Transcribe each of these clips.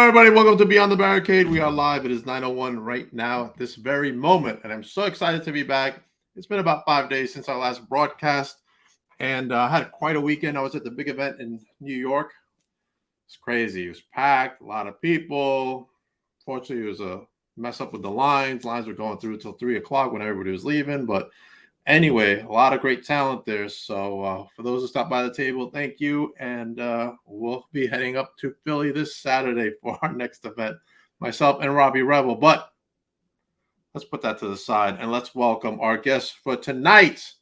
everybody. Welcome to Beyond the Barricade. We are live. It is 9:01 right now at this very moment, and I'm so excited to be back. It's been about 5 days since our last broadcast, and I had quite a weekend. I was at the big event in New York. It's crazy. It was packed, a lot of people. Fortunately, it was a mess up with the lines. Lines were going through until 3 o'clock when everybody was leaving, but anyway, a lot of great talent there. So for those who stopped by the table, thank you. And we'll be heading up to Philly this Saturday for our next event, myself and Robbie Rebel. But let's put that to the side and let's welcome our guest for tonight,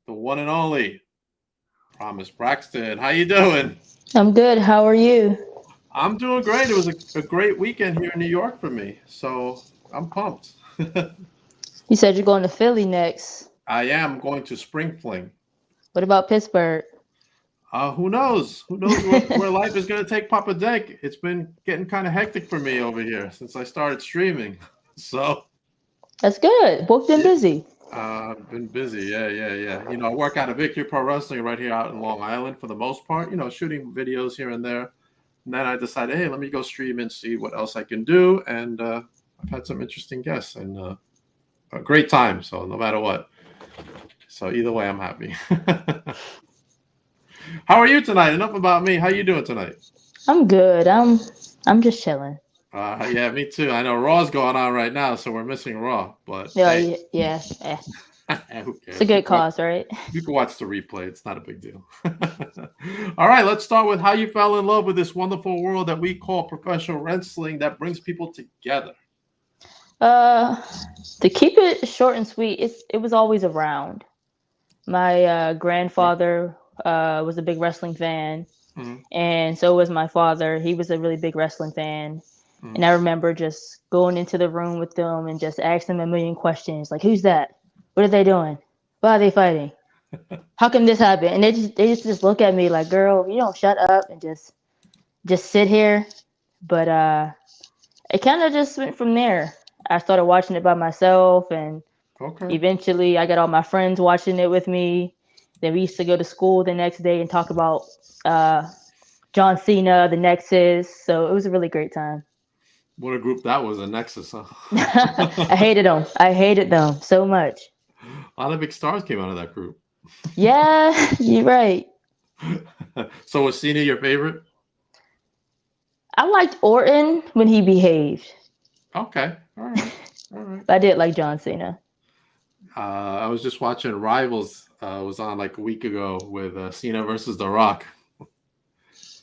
the one and only Promise Braxton. How you doing? I'm good. How are you? I'm doing great. It was a great weekend here in New York for me. So I'm pumped. You said you're going to Philly next. I am going to Spring Fling. What about Pittsburgh? Who knows? Who knows where life is going to take Papa Dank? It's been getting kind of hectic for me over here since I started streaming. So That's good. Both been busy. I've been busy. Yeah. You know, I work out of Victory Pro Wrestling right here out in Long Island for the most part, you know, shooting videos here and there. And then I decided, hey, let me go stream and see what else I can do. And I've had some interesting guests and a great time. So no matter what. So either way, I'm happy. How are you tonight? Enough about me. How you doing tonight? I'm good. I'm just chilling. Yeah, me too. I know Raw's going on right now, so we're missing Raw. But Yeah, hey, yeah. who It's a cares? good cause, right? You can watch the replay. It's not a big deal. All right, let's start with how you fell in love with this wonderful world that we call professional wrestling that brings people together. Uh, to keep it short and sweet, it was always around. My grandfather was a big wrestling fan, Mhm, and so was my father. He was a really big wrestling fan. And mhm. I remember just going into the room with them and just asking them a million questions, like, "Who's that? What are they doing? Why are they fighting? How come this happened?" And they just look at me like, "Girl, you don't shut up and just sit here." But it kind of just went from there. I started watching it by myself, and Okay. eventually I got all my friends watching it with me. Then we used to go to school the next day and talk about uh, John Cena, the Nexus. So it was a really great time. What a group that was, a Nexus, huh? I hated them. I hated them so much. A lot of big stars came out of that group. Yeah, you're right. So was Cena your favorite? I liked Orton when he behaved, Okay. All right. All right. but I did like John Cena. I was just watching Rivals. Was on like a week ago with Cena versus The Rock.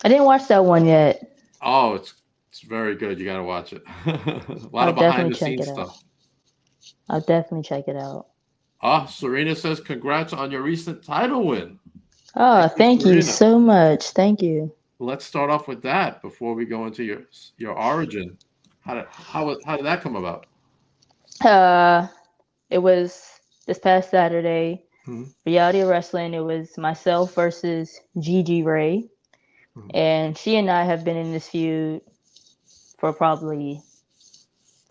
I didn't watch that one yet. Oh, it's very good. You got to watch it. A lot I'll of behind definitely the check scenes it out. stuff. I'll definitely check it out. Serena says congrats on your recent title win. Oh, Thank you, thank you Serena. so much. Thank you. Let's start off with that before we go into your origin. How did that come about? Uh, it was this past Saturday, Mhm, reality wrestling. It was myself versus Gigi Ray, mhm. and she and I have been in this feud for probably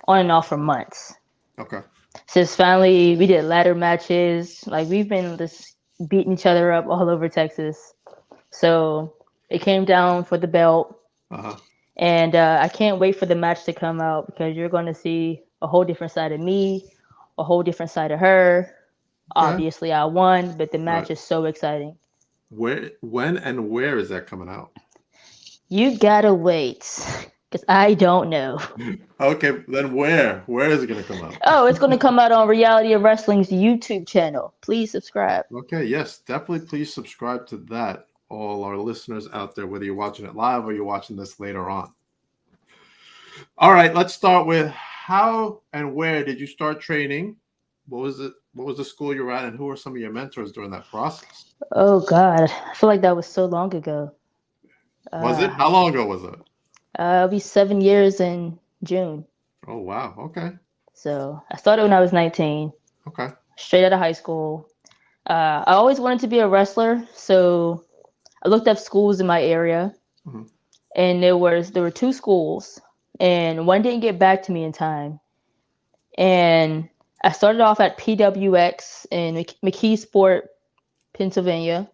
on and off for months. Okay. Since finally we did ladder matches, like we've been just beating each other up all over Texas. So it came down for the belt, Uh-huh. and I can't wait for the match to come out because you're going to see a whole different side of me, a whole different side of her. Okay. Obviously, I won, but the Right. match is so exciting. When, and where is that coming out? You gotta wait because I don't know. Okay, then where? Where is it going to come out? Oh, it's going to come out on Reality of Wrestling's YouTube channel. Please subscribe. Okay, yes, definitely please subscribe to that. All our listeners out there, whether you're watching it live or you're watching this later on. All right, let's start with how and where did you start training? What was it? What was the school you were at, and who were some of your mentors during that process? Oh God, I feel like that was so long ago. Was Uh, it? How long ago was it? It'll be 7 years in June. Oh wow. Okay. So I started when I was 19, Okay. straight out of high school. I always wanted to be a wrestler, so I looked up schools in my area, Hmm. and there were two schools, and one didn't get back to me in time. And I started off at PWX in McKeesport, Pennsylvania.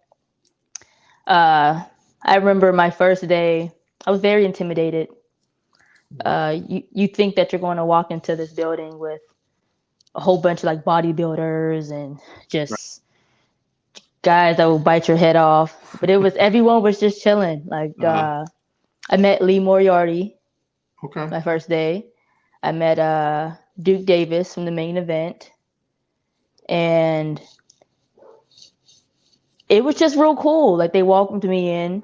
Uh, I remember my first day. I was very intimidated. You think that you're going to walk into this building with a whole bunch of like bodybuilders and Right. just guys that will bite your head off, but everyone was just chilling. Like Uh-huh. I met Lee Moriarty Okay. my first day. I met Duke Davis from the main event, and it was just real cool. Like they welcomed me in.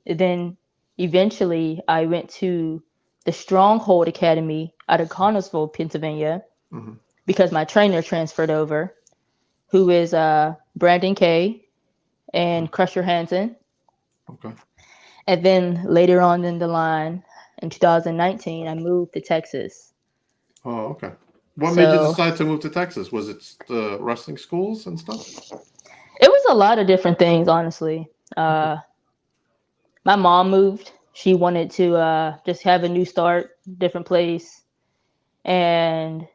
And then eventually I went to the Stronghold Academy out of Connellsville, Pennsylvania, Hmm. because my trainer transferred over, who is Brandon Kay and Crusher Hansen. Okay. And then later on in the line, in 2019, I moved to Texas. Oh, okay. What made you So decide to move to Texas? Was it the wrestling schools and stuff? it was a lot of different things, honestly. Okay. My mom moved. She wanted to just have a new start, different place. And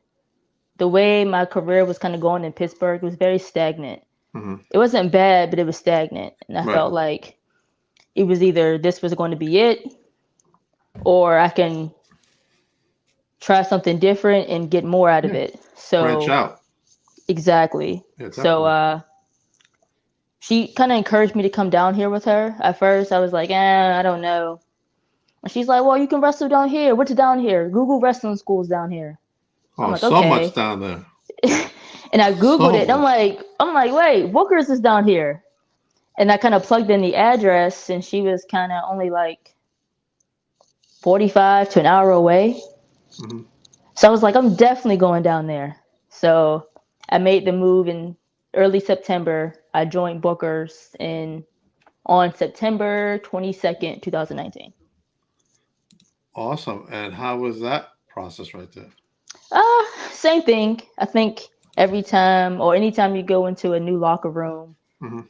the way my career was kind of going in Pittsburgh was very stagnant. Hmm. It wasn't bad, but it was stagnant. And I Right. felt like it was either this was going to be it, or I can try something different and get more out of Yeah. it. Branch So, out. exactly. Yeah, So, definitely. she kind of encouraged me to come down here with her. At first, I was like, I don't know. And she's like, well, you can wrestle down here. What's down here? Google wrestling schools down here. I'm Oh, like, so much okay. down there. And I Googled So it. And much. I'm like, wait, Booker's is down here. And I kind of plugged in the address, and she was kind of only like 45 to an hour away. Hmm. So I was like, I'm definitely going down there. So I made the move in early September. I joined Booker's on September 22nd, 2019. Awesome. And how was that process right there? Same thing. I think every time or anytime you go into a new locker room, Hmm.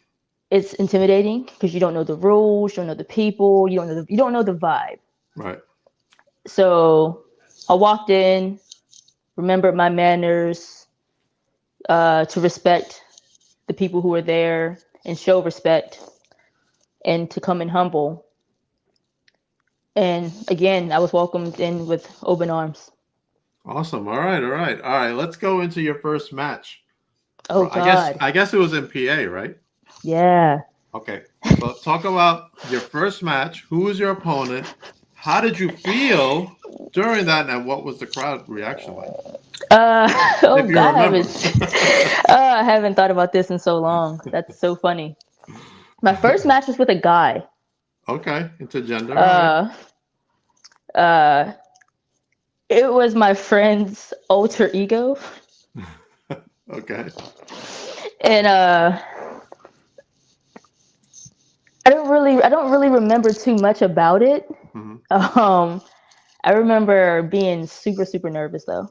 it's intimidating because you don't know the rules, you don't know the people, you don't know the vibe. Right. So I walked in, remembered my manners, to respect the people who were there and show respect and to come in humble. And again, I was welcomed in with open arms. Awesome. All right. All right. All right. Let's go into your first match. Oh I guess God. I guess it was in PA, right? Yeah. Okay. So talk about your first match. Who was your opponent? How did you feel during that, and what was the crowd reaction like? Oh If you God, remember. I haven't thought about this in so long. That's so funny. My first match was with a guy. Okay. Into gender. All right. Uh, uh, it was my friend's alter ego, Okay. and I don't really remember too much about it. Hmm. Um, I remember being super, super nervous though.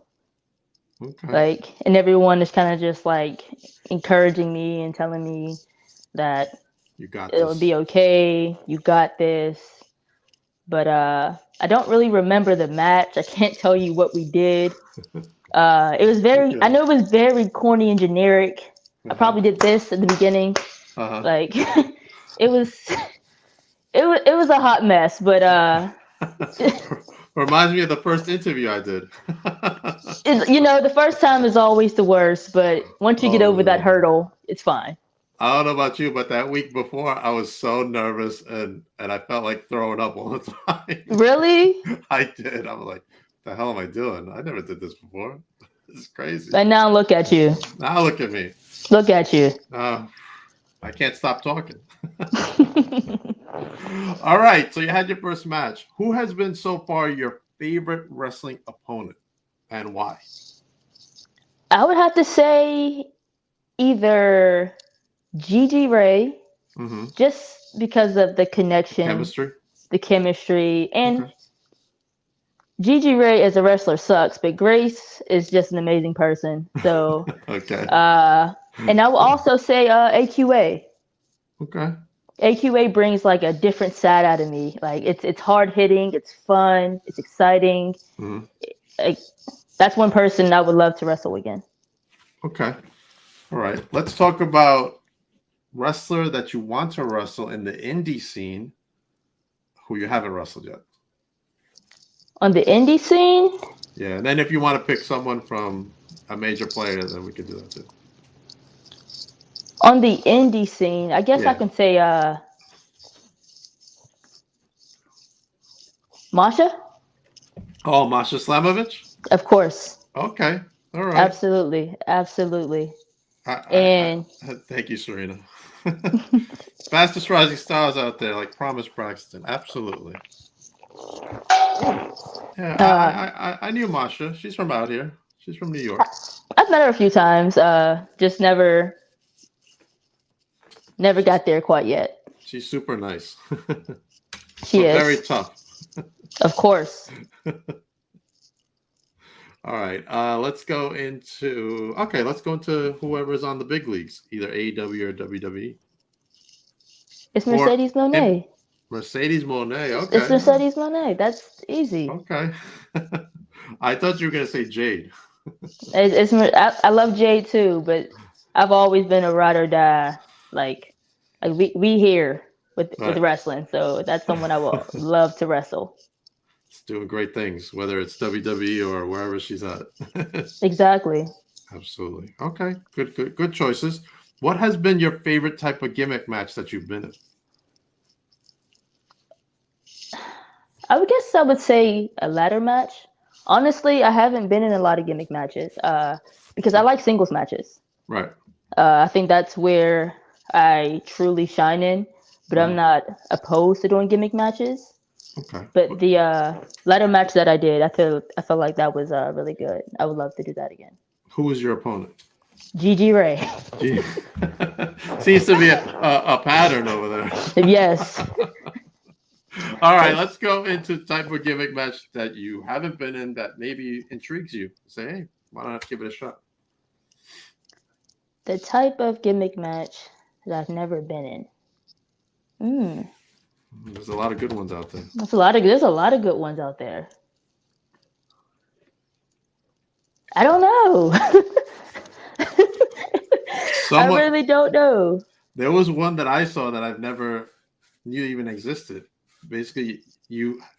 Okay. Like, and everyone is kind of just like encouraging me and telling me that You got it'll this. be okay. You got this. But I don't really remember the match. I can't tell you what we did. It was very. I Okay. know it was very corny and generic. I Uh-huh. probably did this at the beginning. Uh-huh. Like, it was. It was a hot mess. But Reminds me of the first interview I did. the first time is always the worst. But once you get Oh over that man. hurdle, it's fine. I don't know about you, but that week before I was so nervous and I felt like throwing up all the time. Really? I did. I was like, the hell am I doing? I never did this before. This is crazy. And now look at you. Now look at me. Look at you. I can't stop talking. All right. So you had your first match. Who has been so far your favorite wrestling opponent and why? I would have to say either Gigi Ray, Mm-hmm. just because of the The connection, chemistry. the chemistry, and Okay. Gigi Ray as a wrestler sucks, but Grace is just an amazing person. So, Okay. and I will also say AQA. Okay. AQA brings like a different side out of me. Like it's hard hitting, it's fun, it's exciting. Mm-hmm. Like, that's one person I would love to wrestle again. Okay. All right. Let's talk about wrestler that you want to wrestle in the indie scene who you haven't wrestled yet. On the indie scene, Yeah, and then if you want to pick someone from a major player, then we could do that too. on the indie scene, I guess I Yeah. can say Masha. Oh, Masha Slamovich? Of course. Okay. All right. Absolutely. Absolutely. I And thank you, Serena. Fastest rising stars out there, like Promise Braxton. Absolutely. Yeah, uh I knew Masha. She's from out here. She's from New York. I've met her a few times. Just never got there quite yet. She's super nice, She but very is. tough. Of course. All right. Let's go into whoever's on the big leagues, either AEW or WWE. It's Or Mercedes Moné. Mercedes Moné. It's Okay. Mercedes Moné. That's easy. Okay. I thought you were gonna say Jade. I love Jade too, but I've always been a ride or die. Like we here with Right. wrestling, so that's someone I will love to wrestle. She's doing great things, whether it's WWE or wherever she's at. Exactly. Absolutely. Okay. Good choices. What has been your favorite type of gimmick match that you've been in? I would say a ladder match. Honestly, I haven't been in a lot of gimmick matches because I like singles matches. Right. I think that's where I truly shine in, but I'm Right. not opposed to doing gimmick matches. Okay. But the ladder match that I did, I felt like that was really good. I would love to do that again. Who was your opponent? Gigi Ray. Gee. Seems to be a pattern over there. Yes. All right, let's go into type of gimmick match that you haven't been in that maybe intrigues you. Say, hey, why not give it a shot? The type of gimmick match that I've never been in. There's a lot of good ones out there. There's a lot of good ones out there. I don't know. I really don't know. There was one that I saw that I've never knew even existed. Basically,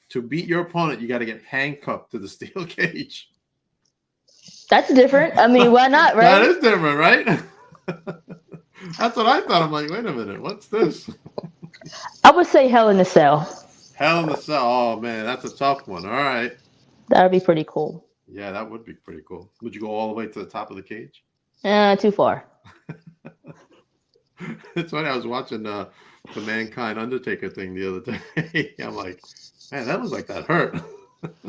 to beat your opponent, you got to get handcuffed to the steel cage. That's different. I mean, why not, right? That is different, right? That's what I thought. I'm like, wait a minute, what's this? I would say Hell in a Cell. Hell in a Cell. Oh man, that's a tough one. All right. That would be pretty cool. Yeah, that would be pretty cool. Would you go all the way to the top of the cage? Too far. It's funny. I was watching the Mankind Undertaker thing the other day. I'm like, man, that was like that hurt.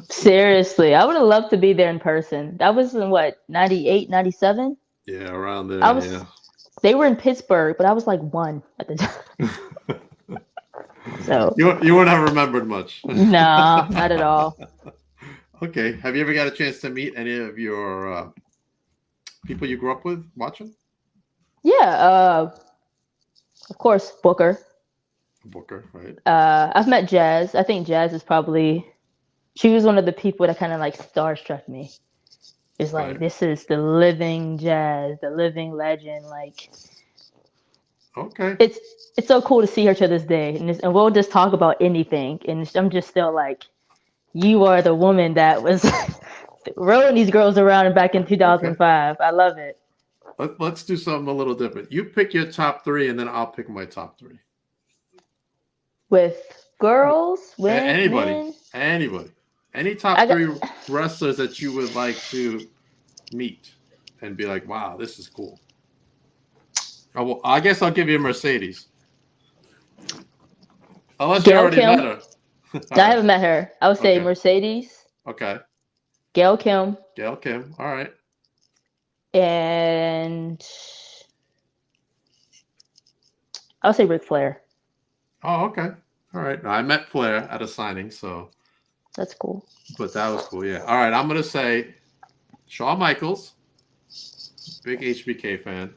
Seriously, I would have loved to be there in person. That was in what, 98, 97? Yeah, around there. Yeah. They were in Pittsburgh, but I was like 1 at the time. So you wouldn't have remembered much. No, not at all. Okay. Have you ever got a chance to meet any of your people you grew up with watching? Yeah, of course, Booker. Booker, right? I've met Jazz. I think Jazz is she was one of the people that kind of like starstruck me. It's like, right. This is the living Jazz, the living legend. Like, okay, it's so cool to see her to this day, and we'll just talk about anything, and I'm just still like, you are the woman that was rolling these girls around back in 2005. Okay. I love it. Let's do something a little different. You pick your top 3, and then I'll pick my top 3. With girls, women, anybody, any top 3 wrestlers that you would like to meet and be like, wow, this is cool. I guess I'll give you a Mercedes. Unless you already met her. I haven't met her. I would say Mercedes. Okay. Gail Kim. All right. And I'll say Ric Flair. Oh, okay. All right. Now, I met Flair at a signing, so that's cool. But that was cool, yeah. All right, I'm gonna say Shawn Michaels, big HBK fan.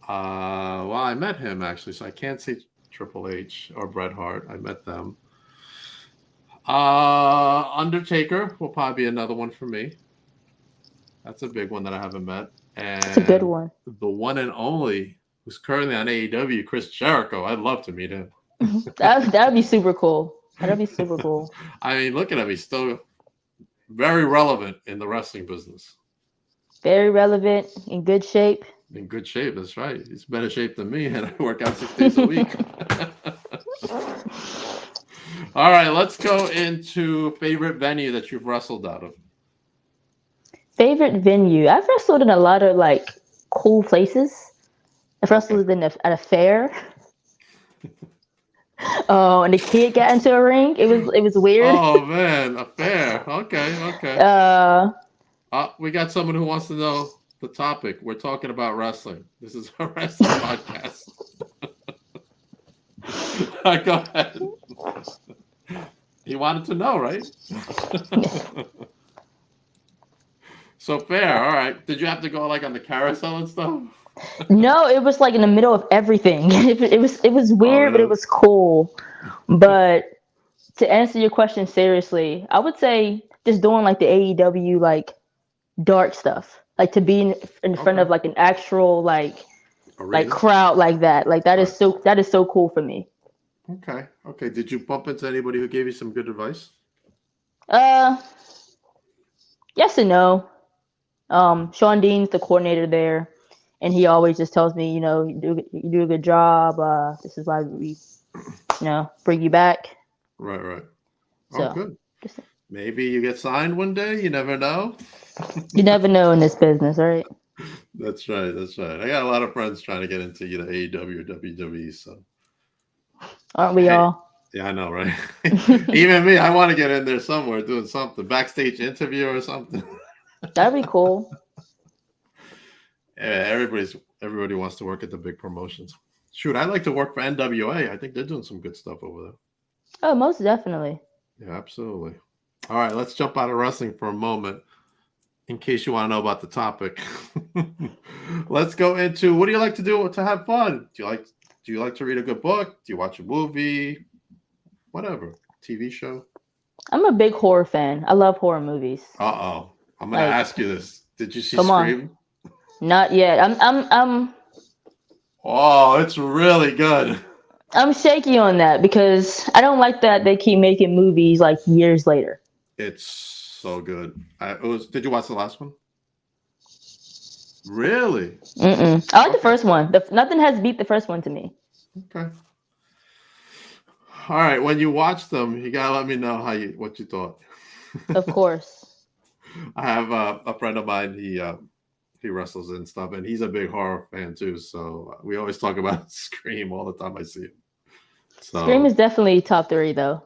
Well, I met him actually, so I can't say Triple H or Bret Hart. I met them. Undertaker will probably be another one for me. That's a big one that I haven't met. And it's a good one. The one and only, who's currently on AEW, Chris Jericho. I'd love to meet him. That'd be super cool. That'd be super cool. I mean, look at him. He's still very relevant in the wrestling business. Very relevant, in good shape. In good shape, that's right. He's better shape than me, and I work out 6 days a week. All right, let's go into favorite venue that you've wrestled out of. Favorite venue? I've wrestled in a lot of like cool places. I've wrestled at a fair. Oh, and the kid got into a ring. It was weird. Oh man, a fair. Okay. Uh, We got someone who wants to know the topic. We're talking about wrestling. This is a wrestling podcast. Go ahead. He wanted to know, right? So fair. All right. Did you have to go like on the carousel and stuff? no, it was like in the middle of everything. It was weird, but it Really? was cool. But to answer your question seriously, I would say just doing like the AEW like dark stuff, like to be in front Okay. of like an actual like Arena. crowd like that. Like that is Right. so cool for me. Okay. Did you bump into anybody who gave you some good advice? Uh, yes and no. Sean Dean's the coordinator there, and he always just tells me, you do a good job. This is why we, bring you back. Right. Oh, So good. just, Maybe you get signed one day. You never know. you never know in this business, right? That's right. I got a lot of friends trying to get into either AEW or WWE. So, Aren't we hey, all? yeah, I know, right? Even me, I want to get in there somewhere doing something, backstage interview or something. That'd be cool. Yeah, everybody wants to work at the big promotions. Shoot, I'd like to work for NWA. I think they're doing some good stuff over there. Oh, most definitely. Yeah, absolutely. All right, let's jump out of wrestling for a moment in case you want to know about the topic. Let's go into what do you like to do to have fun? Do you like to read a good book? Do you watch a movie? Whatever. TV show? I'm a big horror fan. I love horror movies. Uh-oh. I'm gonna Like, ask you this. Did you see come on. Scream? Not yet. Oh, it's really good. I'm shaky on that because I don't like that they keep making movies like years later. It's so good. Did you watch the last one? Really? Mm-mm. I like the Okay. first one. Nothing has beat the first one to me. Okay. All right. When you watch them, you gotta let me know what you thought. Of course. I have a friend of mine. He wrestles and stuff, and he's a big horror fan too. So we always talk about Scream all the time I see him. Scream So, is definitely top 3 though.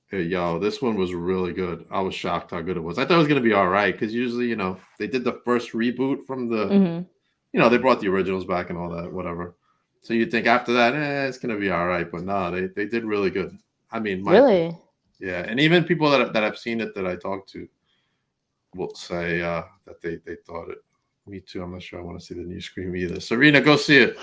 hey, yo, this one was really good. I was shocked how good it was. I thought it was gonna be all right because usually, they did the first reboot from the, Hmm. they brought the originals back and all that, whatever. So you'd think after that, it's gonna be all right, but no, they did really good. I mean, my opinion. Really? Yeah, and even people that have seen it that I talked to will say that they thought it. Me too. I'm not sure I want to see the new Scream either. Serena, go see it.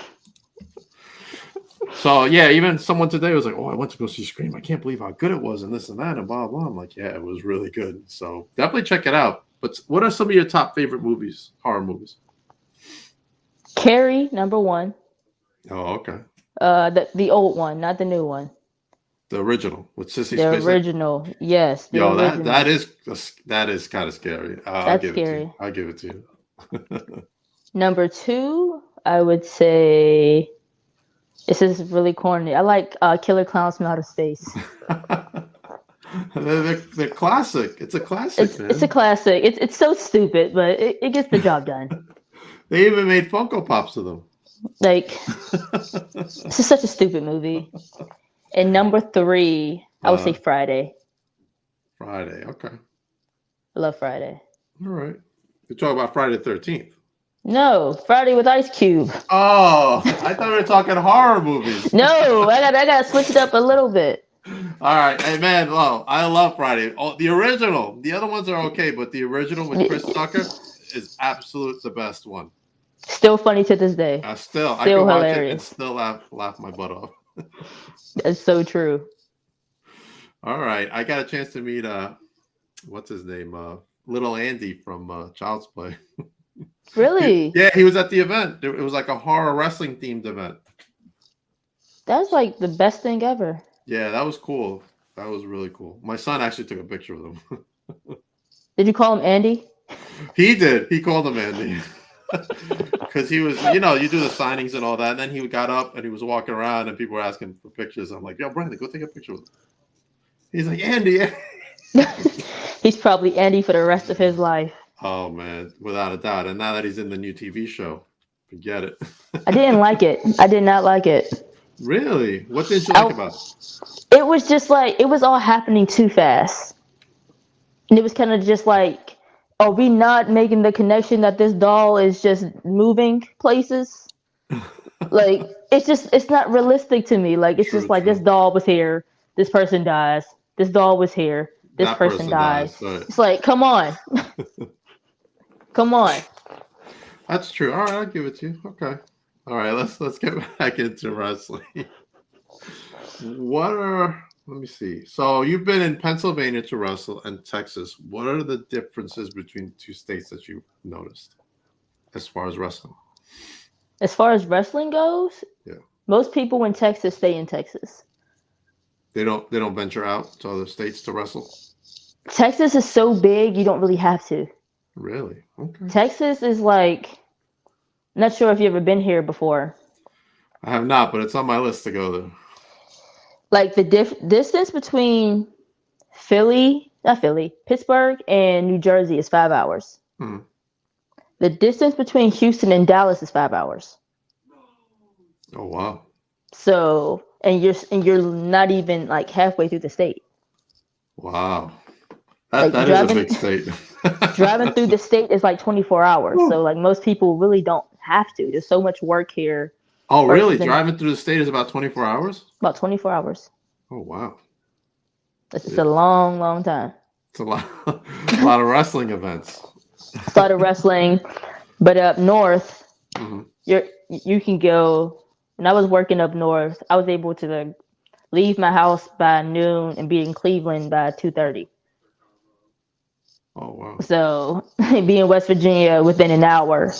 So yeah, even someone today was like, "Oh, I went to go see Scream. I can't believe how good it was, and this and that, and blah blah." I'm like, "Yeah, it was really good." So definitely check it out. But what are some of your top favorite movies, horror movies? Carrie, number 1. Oh, okay. The old one, not the new one. The original with Sissy The Spacek. original. Yes, the Yo, original. that is kind of scary. I'll That's give it to you. scary. I'll give it to you. Number 2, I would say this is really corny. I like Killer Clowns from Outer Space. they're classic. It's a classic, man. It's a classic. It's so stupid, but it gets the job done. They even made Funko Pops of them. Like, this is such a stupid movie. And number 3, I would say Friday. Friday. Okay. I love Friday. All right. You're talking about Friday the 13th. No, Friday with Ice Cube. Oh, I thought we were talking horror movies. No, I gotta switch it up a little bit. All right. Hey, man, I love Friday. Oh, the original. The other ones are okay, but the original with Chris Tucker is absolute the best one. Still funny to this day. I Still can watch it and hilarious. still laugh my butt off. That's so true. All right. I got a chance to meet what's his name? Little Andy from Child's Play. Really? Yeah, he was at the event. It was like a horror wrestling themed event. That's like the best thing ever. Yeah, that was cool. That was really cool. My son actually took a picture with him. Did you call him Andy? He did. He called him Andy. Because he was, you do the signings and all that. And then he got up and he was walking around and people were asking for pictures. I'm like, yo, Brandon, go take a picture with him. He's like, Andy. He's probably Andy for the rest of his life. Oh, man, without a doubt. And now that he's in the new TV show, forget it. I didn't like it. I did not like it. Really? What did you like about it? It was just like, it was all happening too fast. And it was kind of just like, are we not making the connection that this doll is just moving places? Like, it's not realistic to me. Like, it's just like, this doll was here, this person dies. This doll was here, this person dies. Right. It's like, come on. Come on. That's true. All right, I'll give it to you. Okay. All right, let's get back into wrestling. Let me see. So you've been in Pennsylvania to wrestle and Texas. What are the differences between the two states that you've noticed as far as wrestling? As far as wrestling goes, yeah, most people in Texas stay in Texas. They don't venture out to other states to wrestle? Texas is so big, you don't really have to. Really? Okay. Texas is like, I'm not sure if you've ever been here before. I have not, but it's on my list to go there. Like the distance between Pittsburgh and New Jersey is 5 hours. Hmm. The distance between Houston and Dallas is 5 hours. Oh wow! So and you're not even like halfway through the state. Wow, that is a big state. Driving through the state is like 24 hours. Ooh. So like most people really don't have to. There's so much work here. Oh really? Driving through the state is about 24 hours? About 24 hours. Oh wow! It's a long time. It's a lot of wrestling events. A lot of wrestling, but up north, mm-hmm. you can go. When I was working up north, I was able to leave my house by noon and be in Cleveland by 2:30. Oh wow! So be in West Virginia within an hour.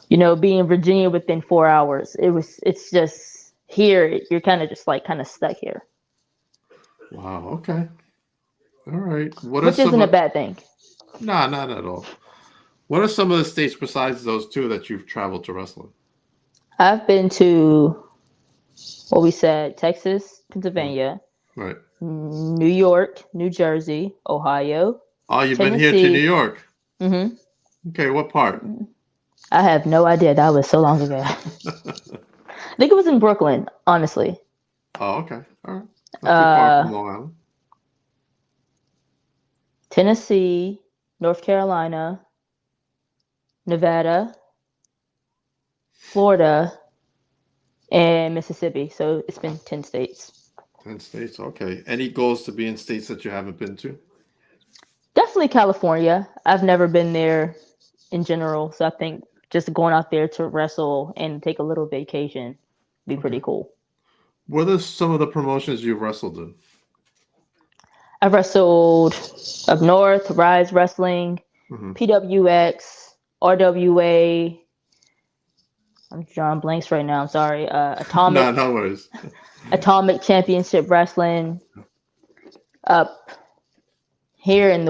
Be in Virginia within 4 hours. It's just here. You're kind of stuck here. Wow. Okay. All right. Which isn't a bad thing. Nah, not at all. What are some of the states besides those two that you've traveled to wrestle in? I've been to what we said, Texas, Pennsylvania, right, New York, New Jersey, Ohio. Oh, you've Tennessee. Been here to New York. Mm-hmm. Okay, what part? I have no idea. That was so long ago. I think it was in Brooklyn, honestly. Oh, okay. All right. Not too far from Long Island. Tennessee, North Carolina, Nevada, Florida, and Mississippi. So it's been 10 states. 10 states. Okay. Any goals to be in states that you haven't been to? Definitely California. I've never been there in general. So I think just going out there to wrestle and take a little vacation would be pretty cool. What are some of the promotions you've wrestled in? I've wrestled up north, Rise Wrestling, mm-hmm. PWX, RWA. I'm drawing blanks right now. I'm sorry. Atomic. No worries. Atomic Championship Wrestling. Up here in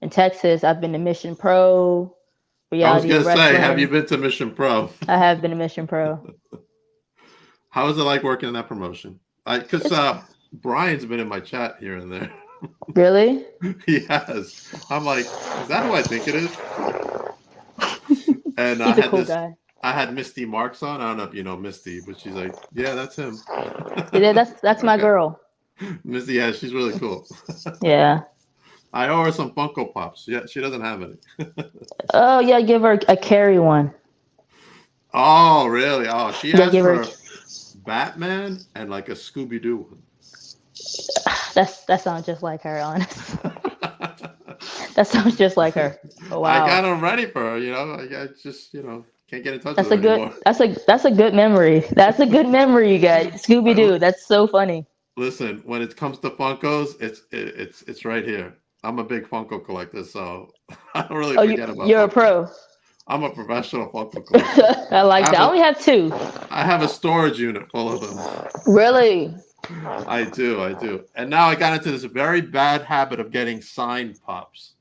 Texas, I've been to Mission Pro. Reality I was gonna say, have you been to Mission Pro? I have been to Mission Pro. How is it like working in that promotion? Because Brian's been in my chat here and there. Really? He has. I'm like, is that who I think it is? And He's a cool guy. I had Misty Marks on. I don't know if you know Misty, but she's like, yeah, that's him. Yeah, that's my girl. Misty, yeah, she's really cool. Yeah. I owe her some Funko Pops. Yeah, she doesn't have any. Oh yeah, give her a Carrie one. Oh really? Oh, she asked for Batman and like a Scooby-Doo one. That sounds just like her, honestly. That sounds just like her. Oh, wow. I got them ready for her. I just can't get in touch with her anymore. That's a good memory. That's a good memory you got. Scooby-Doo. That's so funny. Listen, when it comes to Funkos, it's right here. I'm a big Funko collector, so I don't really forget about. You're Funkos. A pro. I'm a professional Funko collector. I like that. I only have 2. I have a storage unit full of them. Really? I do. And now I got into this very bad habit of getting signed pops.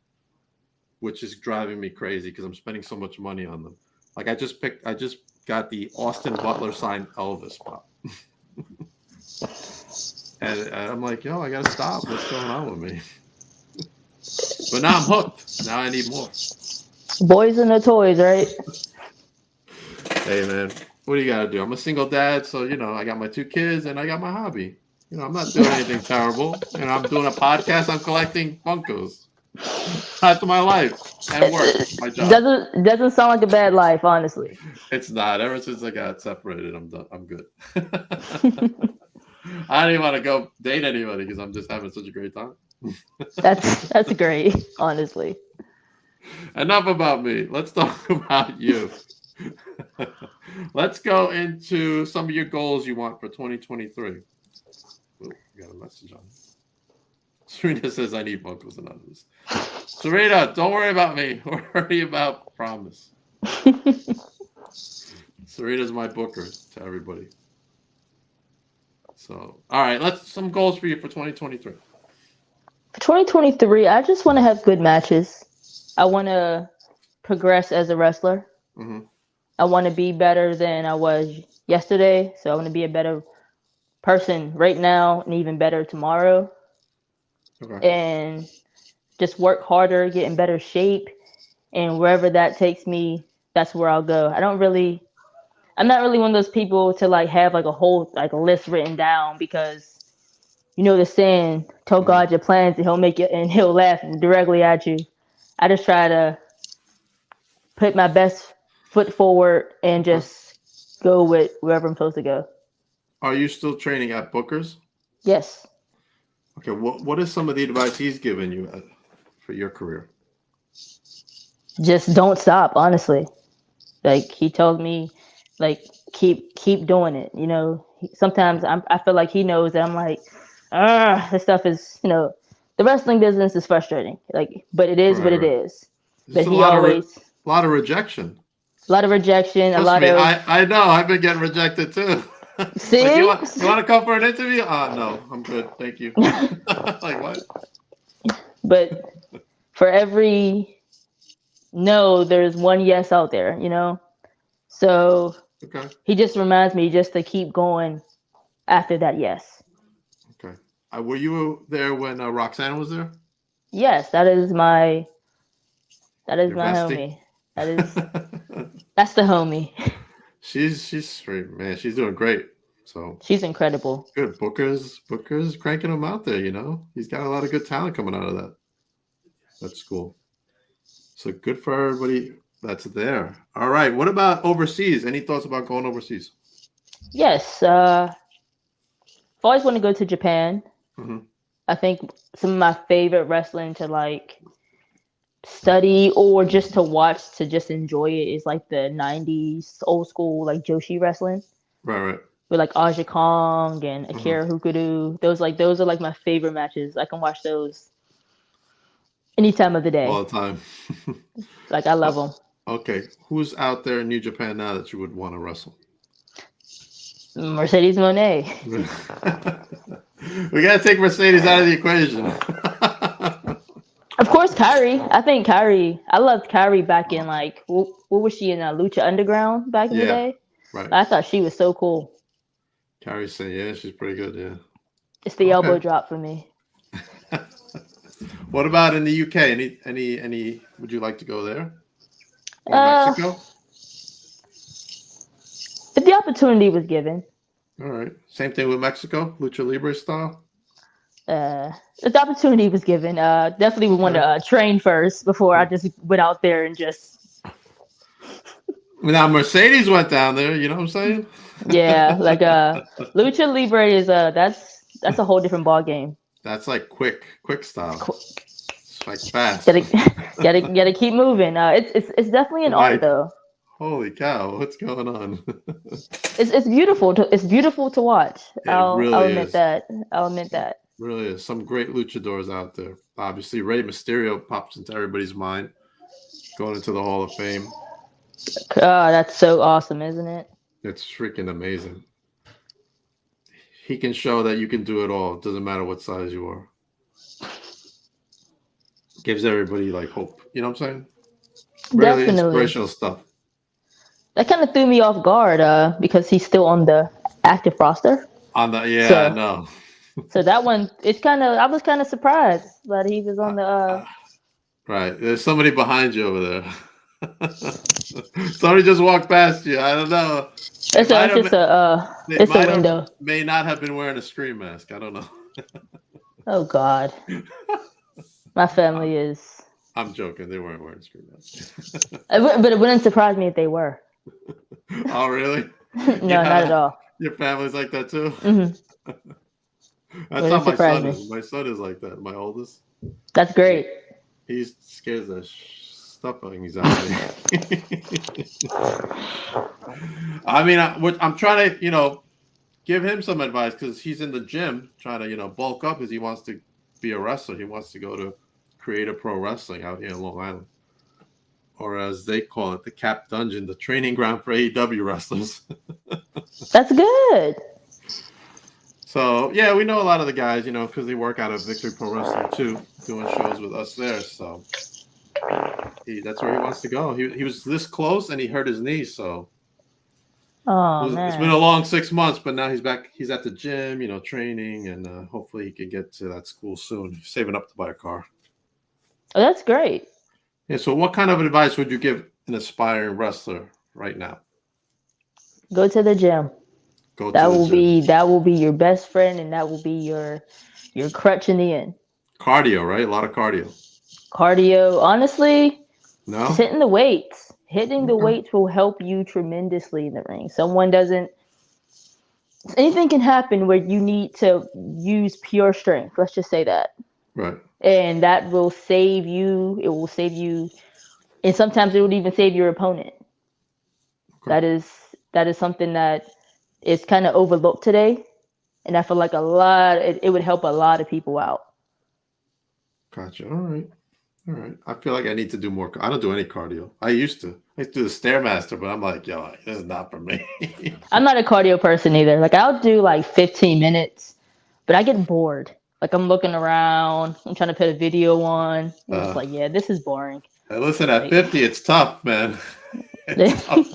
which is driving me crazy because I'm spending so much money on them. Like I just got the Austin Butler signed Elvis pop. And I'm like, yo, I gotta stop. What's going on with me? But now I'm hooked. Now I need more. Boys and the toys, right? Hey man, what do you gotta do? I'm a single dad, so I got my 2 kids and I got my hobby. I'm not doing anything terrible. I'm doing a podcast. I'm collecting Funkos. That's my life and work, my job. Doesn't sound like a bad life, honestly. It's not. Ever since I got separated, I'm done. I'm good. I don't even want to go date anybody because I'm just having such a great time. That's great, honestly. Enough about me. Let's talk about you. Let's go into some of your goals you want for 2023. Oh, we got a message on it. Serena says I need Funkos and others. Serena, don't worry about me. Worry about Promise. Serena's my booker to everybody. So, all right, some goals for you for 2023. For 2023, I just want to have good matches. I want to progress as a wrestler. Mm-hmm. I want to be better than I was yesterday. So I want to be a better person right now and even better tomorrow. Okay. And just work harder, get in better shape. And wherever that takes me, that's where I'll go. I'm not really one of those people to like have like a whole like list written down because the saying, tell God your plans and he'll make it and he'll laugh directly at you. I just try to put my best foot forward and just go with wherever I'm supposed to go. Are you still training at Booker's? Yes. Okay. What is some of the advice he's given you for your career? Just don't stop, honestly. Like he told me, like keep doing it. Sometimes I feel like he knows that I'm like, this stuff is, the wrestling business is frustrating. Like, but it is what it is. There's but he always a lot of rejection. A lot of rejection. Trust me, I know. I've been getting rejected too. See? Like, you want to come for an interview? No, I'm good. Thank you. Like what? But for every no, there's one yes out there, So okay. He just reminds me just to keep going after that yes. Okay. Were you there when Roxanne was there? Yes, that is my Your my bestie? homie. That's the homie. She's sweet, man. She's doing great. So she's incredible. Good. Booker's cranking him out there, He's got a lot of good talent coming out of that school. So good for everybody that's there. All right. What about overseas? Any thoughts about going overseas? Yes. I've always want to go to Japan. Mm-hmm. I think some of my favorite wrestling to like study or just to watch to just enjoy it is like the 90s old school like Joshi wrestling. Right. With like Aja Kong and Akira Hokuto. Those are like my favorite matches. I can watch those any time of the day. All the time. Like I love them. Okay. Who's out there in New Japan now that you would want to wrestle? Mercedes Moné. We got to take Mercedes out of the equation. Of course, Kairi. I think Kairi. I loved Kairi back in like, what was she in Lucha Underground back in the day? Right. I thought she was so cool. Kairi said, yeah, she's pretty good, yeah. It's the elbow drop for me. What about in the UK? Any would you like to go there? Or Mexico? If the opportunity was given. All right. Same thing with Mexico, Lucha Libre style? If the opportunity was given, definitely would want to train first before I just went out there and just. Now Mercedes went down there, you know what I'm saying? Yeah, like Lucha Libre is that's a whole different ball game. That's like quick style. It's like fast. Gotta keep moving. It's definitely an art though. Holy cow! What's going on? It's beautiful. It's beautiful to watch. I'll admit that. I'll admit that. Really is. Some great luchadors out there. Obviously, Rey Mysterio pops into everybody's mind, going into the Hall of Fame. That's so awesome, isn't it? It's freaking amazing. He can show that you can do it all. It doesn't matter what size you are. gives everybody like hope. You know what I'm saying? Really Definitely. inspirational stuff. That kind of threw me off guard because he's still on the active roster. On the yeah, I So know. so that one, it's kind of, I was kind of surprised that he was on Uh, the uh, right. There's somebody behind you over there. Somebody just walked past you. I don't know. They might it's have. just a They it's a might or window. may not have been wearing a screen mask. I don't know. Oh God, my family is. I'm joking. They weren't wearing screen masks. But it wouldn't surprise me if they were. Oh, really? No, not at Yeah. all. Your family's like that too? Hmm. That's how Wouldn't my surprise son me. is. My son is like that. My oldest. That's great. He scares the stuffings out of me. I mean, I'm trying to, give him some advice because he's in the gym trying to, bulk up because he wants to be a wrestler. He wants to go to Creative Pro Wrestling out here in Long Island, or as they call it, the Cap Dungeon, the training ground for AEW wrestlers. That's good. So yeah, we know a lot of the guys, because they work out of Victory Pro Wrestling too, doing shows with us there. So that's where he wants to go. He was this close and he hurt his knee, so Oh it's been man. a long 6 months, but now he's back. He's at the gym, training, and hopefully he can get to that school soon. He's saving up to buy a car. Oh, that's great. Yeah. So, what kind of advice would you give an aspiring wrestler right now? Go to the gym. Go to the gym. That will be your best friend, and that will be your crutch in the end. Cardio, right? A lot of cardio. Cardio, honestly, just No. hitting the weights. Hitting the Okay. weights will help you tremendously in the ring. Anything can happen where you need to use pure strength. Let's just say that. Right. And that will save you. It will save you. And sometimes it would even save your opponent. Okay. That is something that is kind of overlooked today. And I feel like it would help a lot of people out. Gotcha. All right. All right. I feel like I need to do more. I don't do any cardio. I used to do the Stairmaster, but I'm like, yo, this is not for me. I'm not a cardio person either. Like I'll do like 15 minutes, but I get bored. Like I'm looking around, I'm trying to put a video on. I'm just like, yeah, this is boring. Hey, listen, at Like, 50, it's tough, man. It's tough.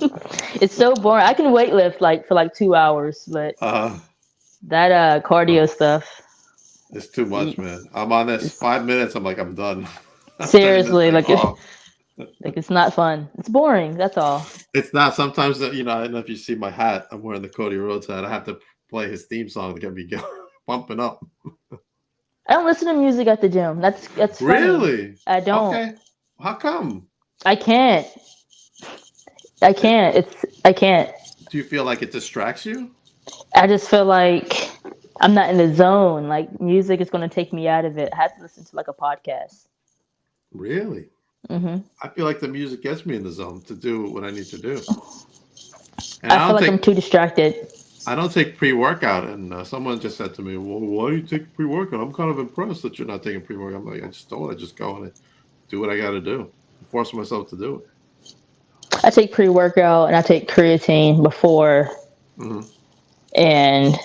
it's so boring. I can weightlift like for like 2 hours, but that cardio stuff. It's too much, man. I'm on this 5 minutes. I'm like, I'm done. I'm turning this Seriously, thing like off. like it's not fun. It's boring. That's all. It's not. Sometimes, I don't know if you see my hat. I'm wearing the Cody Rhodes hat. I have to play his theme song to get me pumping up. I don't listen to music at the gym. That's funny. Really? I don't. Okay. How come? I can't. I can't. I can't. Do you feel like it distracts you? I just feel like I'm not in the zone. Like music is going to take me out of it. I have to listen to like a podcast. Really? Mm-hmm. I feel like the music gets me in the zone to do what I need to do. And I feel like I'm too distracted. I don't take pre-workout, and someone just said to me, "Well, why do you take pre-workout?" I'm kind of impressed that you're not taking pre-workout. I'm like, I just don't. I just go and do what I got to do. Force myself to do it. I take pre-workout and I take creatine before, and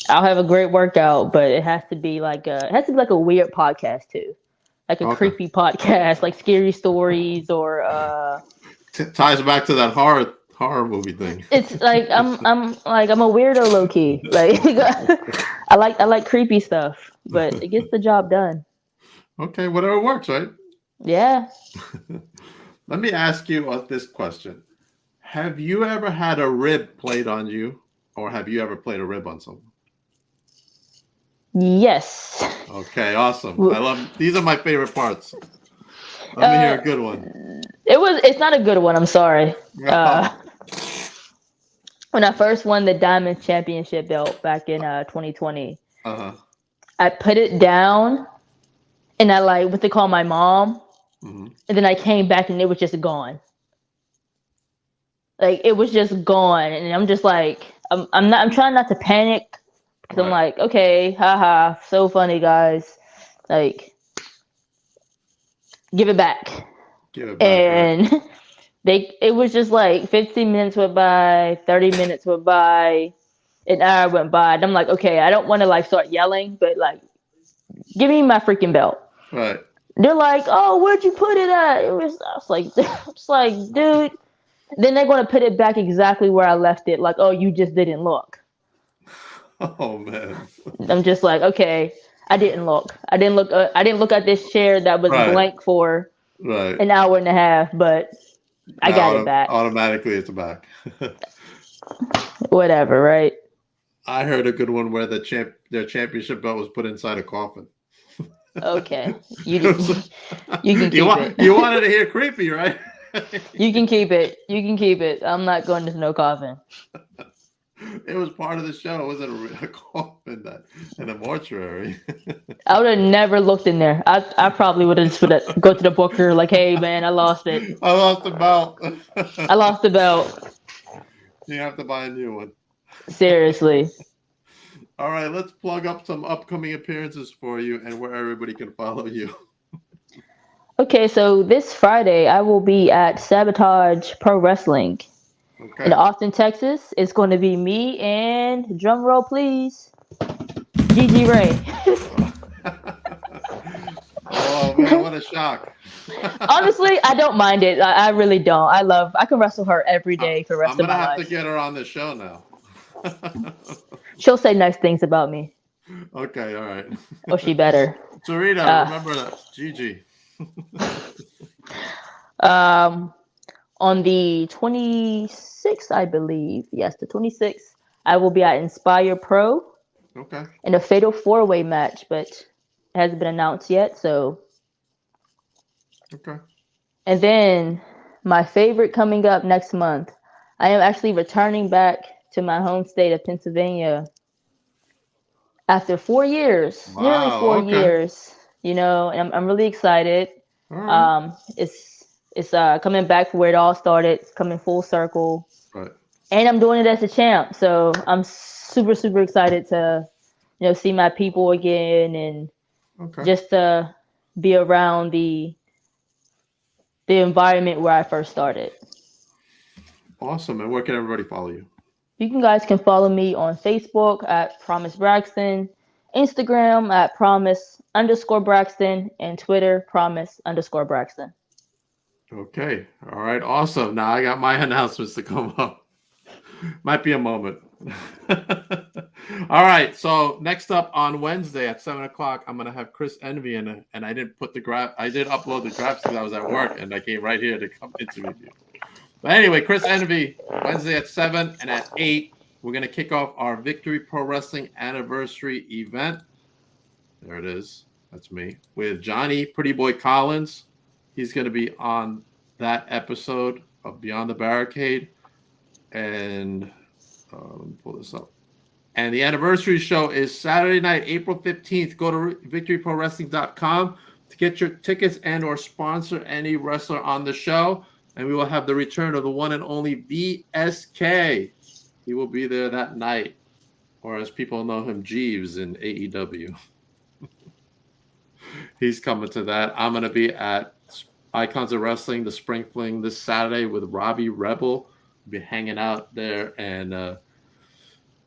I'll have a great workout. But it has to be like a weird podcast too, like a creepy podcast, like scary stories or. Ties back to that horror movie thing. It's like I'm a weirdo low key. Like I like creepy stuff, but it gets the job done. Okay, whatever works, right? Yeah. Let me ask you this question. Have you ever had a rib played on you, or have you ever played a rib on someone? Yes. Okay, awesome. I love these are my favorite parts. Let me hear a good one. It's not a good one, I'm sorry. When I first won the Diamond Championship belt back in 2020, I put it down and I went to call my mom, and then I came back and it was just gone. Like it was just gone, and I'm just like, I'm trying not to panic because I'm like, okay, haha, so funny, guys. Like, give it back. And it was just like 15 minutes went by, 30 minutes went by, an hour went by, and I'm like, okay, I don't want to start yelling, but give me my freaking belt. Right. They're like, "Oh, where'd you put it at?" I was like, it's like, dude. Then they're gonna put it back exactly where I left it. Like, oh, you just didn't look. Oh man. I'm just like, okay, I didn't look. I didn't look. I didn't look at this chair that was Right. blank for Right. an hour and a half, but I got it Now back. automatically it's back. Whatever, right? I heard a good one where their championship belt was put inside a coffin. Okay, you It was- you can keep it. you wanted to hear creepy, right? You can keep it. You can keep it. I'm not going to no coffin. It was part of the show. It wasn't a coffin in a mortuary. I would have never looked in there. I probably would have just go to the booker like, hey man, I lost it. I lost the belt. I lost the belt. You have to buy a new one. Seriously. All right, let's plug up some upcoming appearances for you and where everybody can follow you. Okay, so this Friday I will be at Sabotage Pro Wrestling Okay. in Austin, Texas. It's going to be me and drum roll, please, Gigi Ray. Oh man, what a shock! Honestly, I don't mind it. I really don't. I can wrestle her every day for the rest I'm of gonna my have to life. get her on the show now. She'll say nice things about me, Okay, all right. or she better. Sarita, remember that. Gigi. On the 26th, I believe. Yes, the 26th, I will be at Inspire Pro Okay. in a fatal 4-way match, but it hasn't been announced yet. So, Okay. and then my favorite coming up next month, I am actually returning back to my home state of Pennsylvania after 4 years, nearly Wow. 4 Okay. years. You know, and I'm really excited. All right. It's coming back to where it all started. It's coming full circle. Right. And I'm doing it as a champ, so I'm super, super excited to, see my people again and Okay. just to be around the environment where I first started. Awesome. And where can everybody follow you? You guys can follow me on Facebook at Promise Braxton, Instagram at Promise_Braxton, and Twitter Promise_Braxton. Okay. All right. Awesome. Now I got my announcements to come up. Might be a moment. All right. So next up on Wednesday at 7:00, I'm gonna have Chris Envy in it, and I didn't put the graph. I did upload the graphs because I was at work, and I came right here to come interview you. But anyway, Chris Envy, Wednesday at 7 and at 8, we're gonna kick off our Victory Pro Wrestling anniversary event. There it is. That's me with Johnny Pretty Boy Collins. He's gonna be on that episode of Beyond the Barricade. And let me pull this up. And the anniversary show is Saturday night, April 15th. Go to victoryprowrestling.com to get your tickets and or sponsor any wrestler on the show. And we will have the return of the one and only VSK. He will be there that night, or as people know him, Jeeves in AEW. He's coming to that. I'm going to be at Icons of Wrestling, the Spring Fling, this Saturday with Robbie Rebel. Be hanging out there and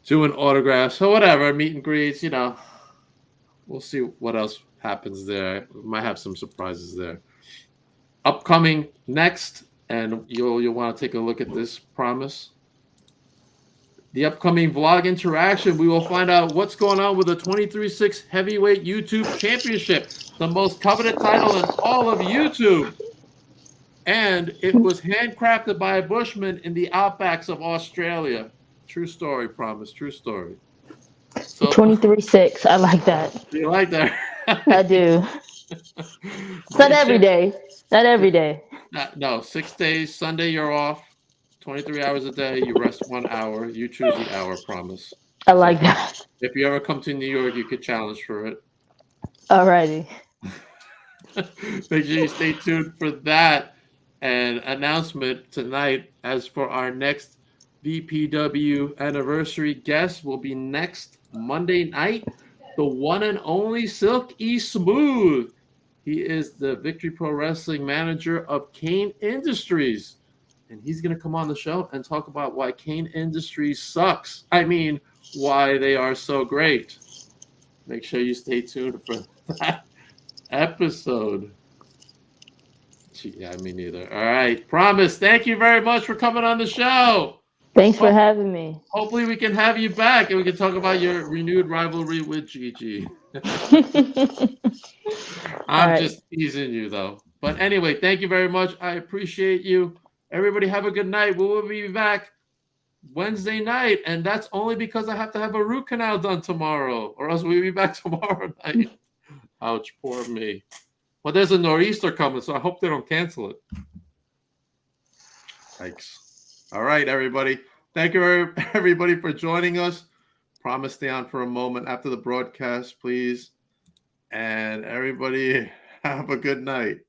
doing autographs or whatever, meet and greets. We'll see what else happens there. We might have some surprises there. Upcoming next, and you'll want to take a look at this, Promise. The upcoming vlog interaction, we will find out what's going on with the 23/6 Heavyweight YouTube Championship, the most coveted title in all of YouTube. And it was handcrafted by a bushman in the outbacks of Australia. True story, Promise. True story. So 23/6. I like that. You like that? I do. It's not every day. Not every day. No, 6 days. Sunday you're off. 23 hours a day. You rest 1 hour. You choose the hour, Promise. I like that. If you ever come to New York, you could challenge for it. Alrighty. Make sure you stay tuned for that. An announcement tonight as for our next VPW anniversary guest will be next Monday night, the one and only Silky Smooth. He is the Victory Pro Wrestling manager of Kane Industries, and he's going to come on the show and talk about why Kane Industries sucks. I mean, why they are so great. Make sure you stay tuned for that. episode. Yeah, me neither. All right. Promise. Thank you very much for coming on the show. Thanks for having me. Hopefully we can have you back and we can talk about your renewed rivalry with Gigi. I'm just teasing you though. But anyway, thank you very much. I appreciate you. Everybody have a good night. We will be back Wednesday night, and that's only because I have to have a root canal done tomorrow, or else we'll be back tomorrow night. Ouch, poor me. Well, there's a nor'easter coming, so I hope they don't cancel it. Thanks. All right, everybody. Thank you, everybody, for joining us. Promise stay on for a moment after the broadcast, please. And everybody have a good night.